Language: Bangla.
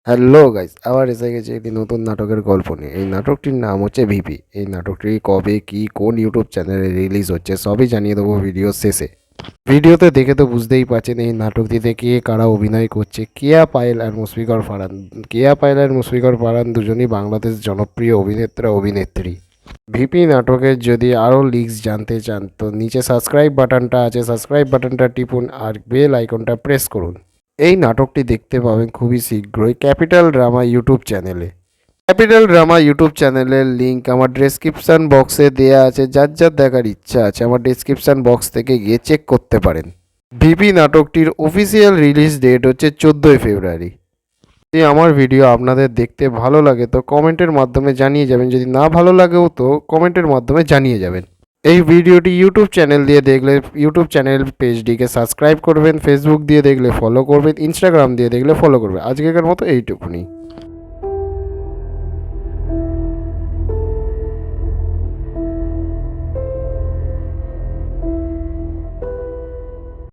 হ্যালো গাইস, আবার এসে গেছে একটি নতুন নাটকের গল্প নিয়ে। এই নাটকটির নাম হচ্ছে ভিপি। এই নাটকটি কবে কি কোন ইউটিউব চ্যানেলে রিলিজ হচ্ছে সবই জানিয়ে দেবো ভিডিও শেষে। ভিডিওতে দেখে তো বুঝতেই পারছেন এই নাটকটিতে কে কারা অভিনয় করছে। কেয়া পায়েল আর মুশফিকর ফারহান। কেয়া পায়েল আর মুশফিকর ফারহান দুজনই বাংলাদেশ জনপ্রিয় অভিনেতা অভিনেত্রী। ভিপি নাটকের যদি আরও লিক্স জানতে চান তো নিচে সাবস্ক্রাইব বাটনটা আছে, সাবস্ক্রাইব বাটনটা টিপুন আর বেল আইকনটা প্রেস করুন। এই নাটকটি দেখতে পাবেন খুবই শীঘ্রই ক্যাপিটাল ড্রামা ইউটিউব চ্যানেলে। ক্যাপিটাল ড্রামা ইউটিউব চ্যানেলের লিঙ্ক আমার ডেসক্রিপশান বক্সে দেওয়া আছে। যার যার দেখার ইচ্ছা আছে আমার ডেসক্রিপশান বক্স থেকে গিয়ে চেক করতে পারেন। ভিপি নাটকটির অফিসিয়াল রিলিজ ডেট হচ্ছে 14 ফেব্রুয়ারি। যদি আমার ভিডিও আপনাদের দেখতে ভালো লাগে তো কমেন্টের মাধ্যমে জানিয়ে যাবেন, যদি না ভালো লাগেও তো কমেন্টের মাধ্যমে জানিয়ে যাবেন। এই ভিডিওটি ইউটিউব চ্যানেল দিয়ে দেখলে ইউটিউব চ্যানেল পেজটিকে সাবস্ক্রাইব করবেন, ফেসবুক দিয়ে দেখলে ফলো করবেন, ইনস্টাগ্রাম দিয়ে দেখলে ফলো করবেন। আজকের মতো এইটুকুনি।